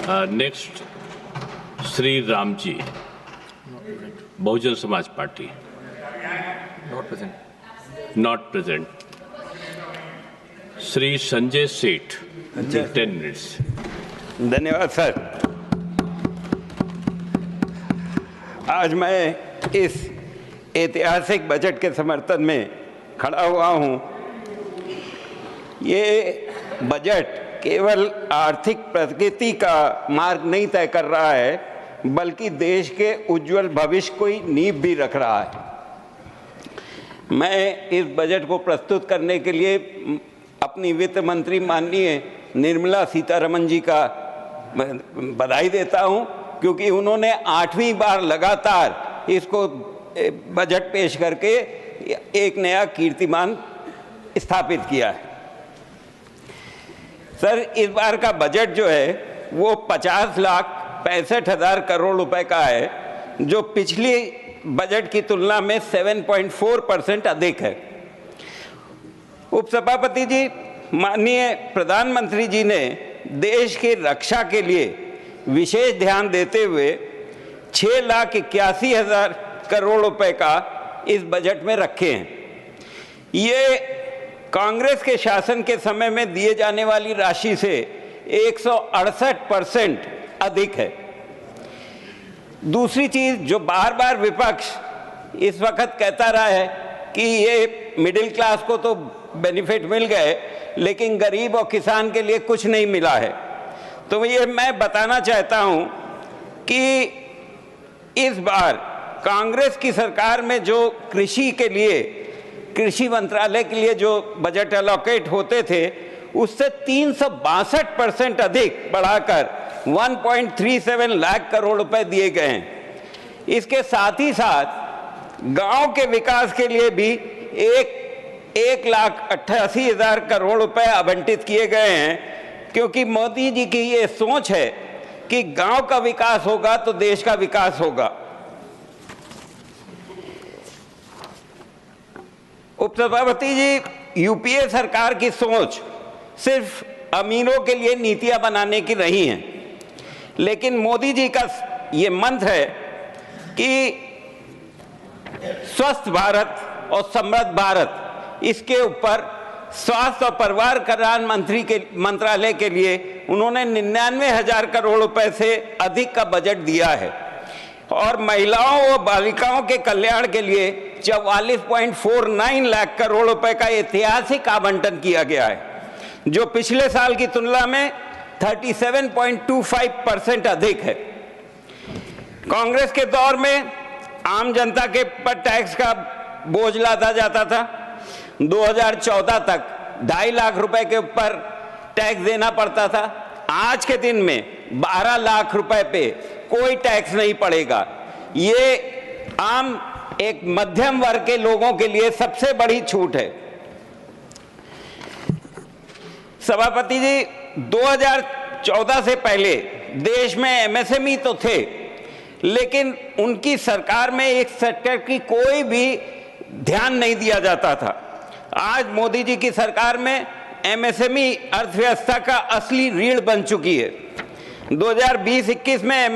Next Shri Ram ji, Bahujan Samaj party. Not present. Shri Sanjay Seth, 10 minutes. धन्यवाद sir. आज मैं इस ऐतिहासिक बजट के समर्थन में खड़ा हुआ हूं। ये बजट केवल आर्थिक प्रगति का मार्ग नहीं तय कर रहा है, बल्कि देश के उज्जवल भविष्य को ही नींव भी रख रहा है। मैं इस बजट को प्रस्तुत करने के लिए अपनी वित्त मंत्री माननीय निर्मला सीतारमण जी का बधाई देता हूं, क्योंकि उन्होंने 8वीं बार लगातार इसको बजट पेश करके एक नया कीर्तिमान स्थापित किया है। सर, इस बार का बजट जो है वो 50,65,000 करोड़ रुपए का है, जो पिछली बजट की तुलना में 7.4% अधिक है। उपसभापति जी, माननीय प्रधानमंत्री जी ने देश की रक्षा के लिए विशेष ध्यान देते हुए 6,81,000 करोड़ रुपए का इस बजट में रखे हैं। ये कांग्रेस के शासन के समय में दिए जाने वाली राशि से 168% अधिक है। दूसरी चीज जो बार बार विपक्ष इस वक्त कहता रहा है कि ये मिडिल क्लास को तो बेनिफिट मिल गए, लेकिन गरीब और किसान के लिए कुछ नहीं मिला है। तो ये मैं बताना चाहता हूं कि इस बार कांग्रेस की सरकार में जो कृषि मंत्रालय के लिए जो बजट एलोकेट होते थे, उससे 362% अधिक बढ़ाकर 1.37 लाख करोड़ रुपए दिए गए हैं। इसके साथ ही साथ गांव के विकास के लिए भी 1,88,000 करोड़ रुपए आवंटित किए गए हैं, क्योंकि मोदी जी की ये सोच है कि गांव का विकास होगा तो देश का विकास होगा। उपसभापति जी, यूपीए सरकार की सोच सिर्फ अमीरों के लिए नीतियां बनाने की नहीं है, लेकिन मोदी जी का ये मंत्र है कि स्वस्थ भारत और समृद्ध भारत, इसके ऊपर स्वास्थ्य और परिवार कल्याण मंत्रालय के लिए उन्होंने 99,000 करोड़ रुपए से अधिक का बजट दिया है, और महिलाओं और बालिकाओं के कल्याण के लिए 44.49 लाख करोड़ रुपए का ऐतिहासिक आवंटन किया गया है, जो पिछले साल की तुलना में 37.25% अधिक है। कांग्रेस के दौर में आम जनता के पर टैक्स का बोझ लादा जाता था। 2014 तक 2.5 लाख रुपए के ऊपर टैक्स देना पड़ता था। आज के दिन में 12 लाख रुपए पे कोई टैक्स नहीं पड़ेगा। ये आम एक मध्यम वर्ग के लोगों के लिए सबसे बड़ी छूट है। सभापति जी, 2014 से पहले देश में एमएसएमई तो थे, लेकिन उनकी सरकार में एक सेक्टर की कोई भी ध्यान नहीं दिया जाता था। आज मोदी जी की सरकार में एमएसएमई अर्थव्यवस्था का असली रीढ़ बन चुकी है। 2020-21 में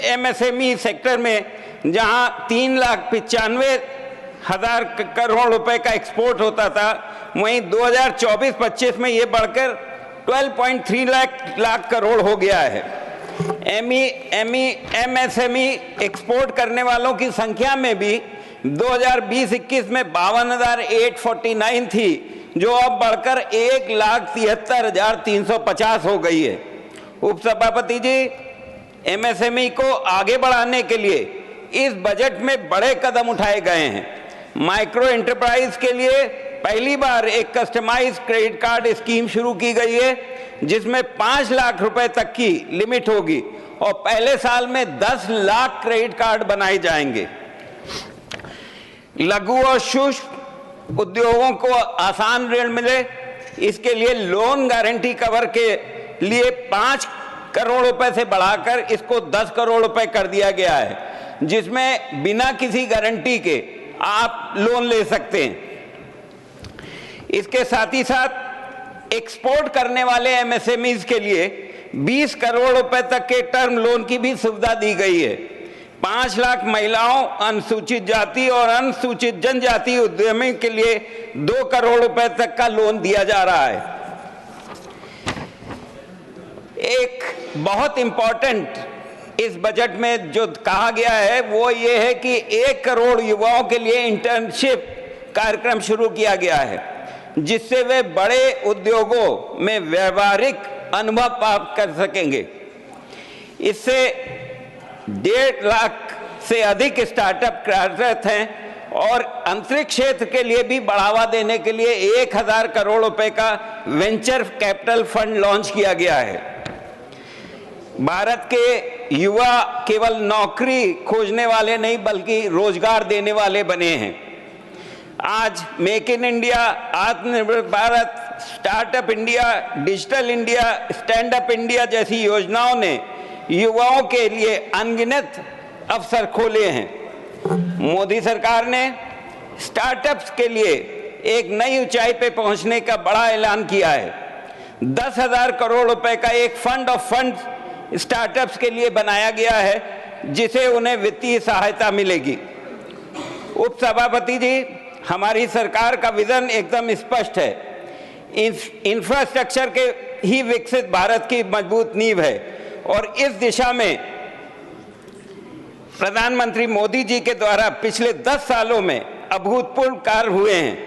एमएसएमई सेक्टर में जहां 3,95,000 करोड़ रुपए का एक्सपोर्ट होता था, वहीं 2024-25 में ये बढ़कर 12.3 लाख करोड़ हो गया है। एमएसएमई एक्सपोर्ट करने वालों की संख्या में भी 2020-21 में 52,849 थी, जो अब बढ़कर 1,73,350 हो गई है। उपसभापति जी, एमएसएमई को आगे बढ़ाने के लिए इस बजट में बड़े कदम उठाए गए हैं। माइक्रो एंटरप्राइज के लिए पहली बार एक कस्टमाइज्ड क्रेडिट कार्ड स्कीम शुरू की गई है, जिसमें 5 लाख रुपए तक की लिमिट होगी और पहले साल में 10 लाख क्रेडिट कार्ड बनाए जाएंगे। लघु और सूक्ष्म उद्योगों को आसान ऋण मिले, इसके लिए लोन गारंटी कवर के लिए 5 करोड़ रुपए से बढ़ाकर इसको 10 करोड़ रुपए कर दिया गया है, जिसमें बिना किसी गारंटी के आप लोन ले सकते हैं। इसके साथ ही साथ एक्सपोर्ट करने वाले एमएसएमईज के लिए 20 करोड़ रुपए तक के टर्म लोन की भी सुविधा दी गई है। 5 लाख महिलाओं, अनुसूचित जाति और अनुसूचित जनजाति उद्यमी के लिए 2 करोड़ रुपए तक का लोन दिया जा रहा है। एक बहुत इंपॉर्टेंट इस बजट में जो कहा गया है वो ये है कि 1 करोड़ युवाओं के लिए इंटर्नशिप कार्यक्रम शुरू किया गया है, जिससे वे बड़े उद्योगों में व्यावहारिक अनुभव प्राप्त कर सकेंगे। इससे 1.5 लाख से अधिक स्टार्टअप कार्यरत हैं और अंतरिक्ष क्षेत्र के लिए भी बढ़ावा देने के लिए 1000 करोड़ रुपए का वेंचर कैपिटल फंड लॉन्च किया गया है। भारत के युवा केवल नौकरी खोजने वाले नहीं बल्कि रोजगार देने वाले बने हैं। आज मेक इन इंडिया, आत्मनिर्भर Bharat, startup India, digital India, stand up India जैसी योजनाओं ने युवाओं के लिए अनगिनत अवसर खोले हैं। मोदी सरकार ने स्टार्टअप्स के लिए एक नई ऊंचाई पे पहुंचने का बड़ा ऐलान किया है। 10,000 करोड़ रुपए का एक फंड ऑफ फंड्स स्टार्टअप्स के लिए बनाया गया है, जिसे उन्हें वित्तीय सहायता मिलेगी। उपसभापति जी, हमारी सरकार का विजन एकदम स्पष्ट है। इंफ्रास्ट्रक्चर के ही विकसित भारत की मजबूत नींव है और इस दिशा में प्रधानमंत्री मोदी जी के द्वारा पिछले 10 सालों में अभूतपूर्व कार्य हुए हैं।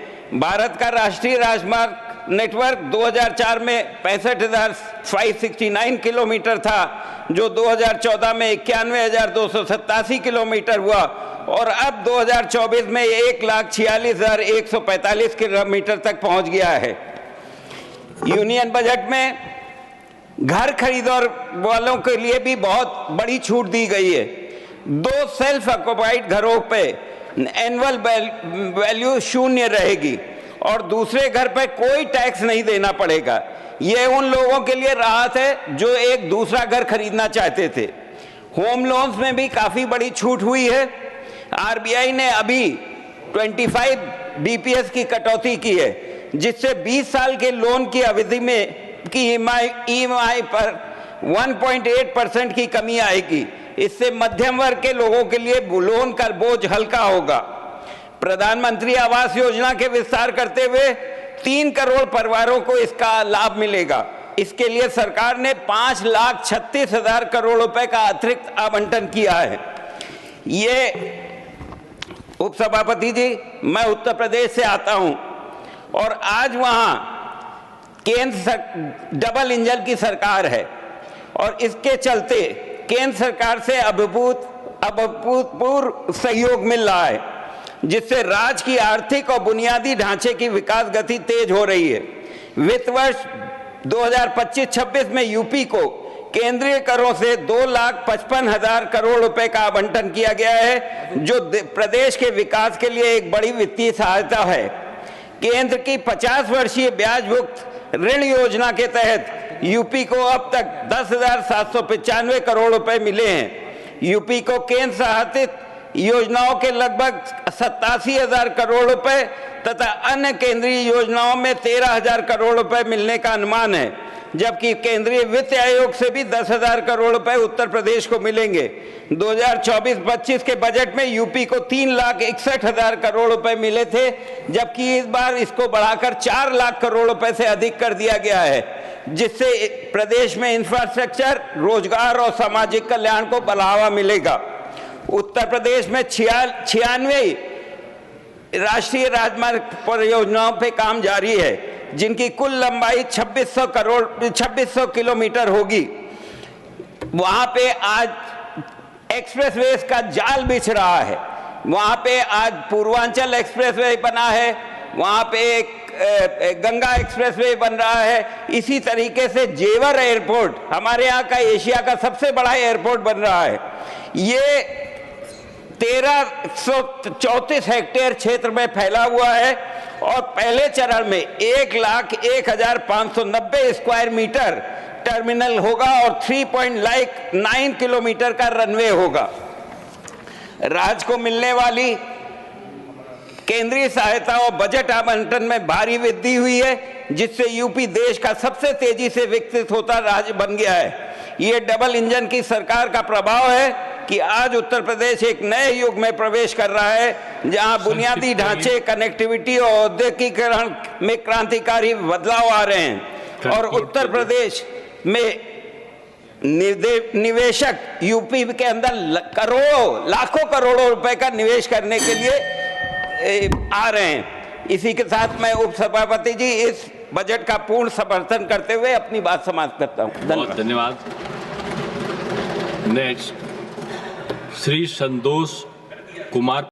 भारत का राष्ट्रीय राजमार्ग नेटवर्क 2004 में 65,569 किलोमीटर था, जो 2014 में 91,287 किलोमीटर हुआ और अब 2024 में 1,46,145 किलोमीटर तक पहुंच गया है। यूनियन बजट में घर खरीदने वालों के लिए भी बहुत बड़ी छूट दी गई है। 2 सेल्फ ऑक्युपाइड घरों पे एनुअल वैल्यू 0 रहेगी और दूसरे घर पे कोई टैक्स नहीं देना पड़ेगा। ये उन लोगों के लिए राहत है जो एक दूसरा घर खरीदना चाहते थे। होम लोन्स में भी काफी बड़ी छूट हुई है। आरबीआई ने अभी 25 बीपीएस की कटौती की है, जिससे 20 साल के लोन की अवधि में की ईएमआई पर 1.8% की कमी आएगी। इससे मध्यम वर्ग के लोगों के लिए लोन का बोझ हल्का होगा। प्रधानमंत्री आवास योजना के विस्तार करते हुए 3 करोड़ परिवारों को इसका लाभ मिलेगा। इसके लिए सरकार ने 5,36,000 करोड़ रुपए का अतिरिक्त आवंटन किया है। ये उपसभापति जी, मैं उत्तर प्रदेश से आता हूं और आज वहां केंद्र डबल इंजन की सरकार है और इसके चलते केंद्र सरकार से अभूतपूर्व सहयोग मिल रहा है, जिससे राज्य की आर्थिक और बुनियादी ढांचे की विकास गति तेज हो रही है। वित्त वर्ष 2025-26 में यूपी को केंद्रीय करों से 2,55,000 करोड़ रुपए का आवंटन किया गया है, जो प्रदेश के विकास के लिए एक बड़ी वित्तीय सहायता है। केंद्र की 50 वर्षीय ब्याज मुक्त ऋण योजना के तहत यूपी को अब तक 10,795 करोड़ रुपए मिले हैं। यूपी को केंद्र सहायतित योजनाओं के लगभग 87,000 करोड़ रुपए तथा अन्य केंद्रीय योजनाओं में 13,000 करोड़ रुपए मिलने का अनुमान है, जबकि केंद्रीय वित्त आयोग से भी 10,000 करोड़ रुपए उत्तर प्रदेश को मिलेंगे। 2024-25 के बजट में यूपी को 3,61,000 करोड़ रुपए मिले थे, जबकि इस बार इसको बढ़ाकर 4 लाख करोड़ रुपए से अधिक कर दिया गया है, जिससे प्रदेश में इंफ्रास्ट्रक्चर, रोजगार और सामाजिक कल्याण को बढ़ावा मिलेगा। उत्तर प्रदेश में 96 राष्ट्रीय राजमार्ग परियोजनाओं पे काम जारी है, जिनकी कुल लंबाई 2600 किलोमीटर होगी। वहां पे आज एक्सप्रेसवेज का जाल बिछ रहा है। वहां पे आज पूर्वांचल एक्सप्रेसवे बना है, वहां पे एक गंगा एक्सप्रेसवे बन रहा है। इसी तरीके से जेवर एयरपोर्ट हमारे यहाँ का एशिया का सबसे बड़ा एयरपोर्ट बन रहा है। ये 1334 हेक्टेयर क्षेत्र में फैला हुआ है और पहले चरण में 1,01,590 स्क्वायर मीटर टर्मिनल होगा और 3.9 किलोमीटर का रनवे होगा। राज्य को मिलने वाली केंद्रीय सहायता और बजट आवंटन में भारी वृद्धि हुई है, जिससे यूपी देश का सबसे तेजी से विकसित होता राज्य बन गया है। ये डबल इंजन की सरकार का प्रभाव है कि आज उत्तर प्रदेश एक नए युग में प्रवेश कर रहा है, जहां बुनियादी ढांचे, कनेक्टिविटी और औद्योगिकीकरण में क्रांतिकारी बदलाव आ रहे हैं और उत्तर प्रदेश में निवेशक यूपी के अंदर करोड़ों, लाखों करोड़ों रुपए का निवेश करने के लिए आ रहे हैं। इसी के साथ मैं उपसभापति जी इस बजट का पूर्ण समर्थन करते हुए अपनी बात समाप्त करता हूं। धन्यवाद। नेक्स्ट श्री संतोष कुमार।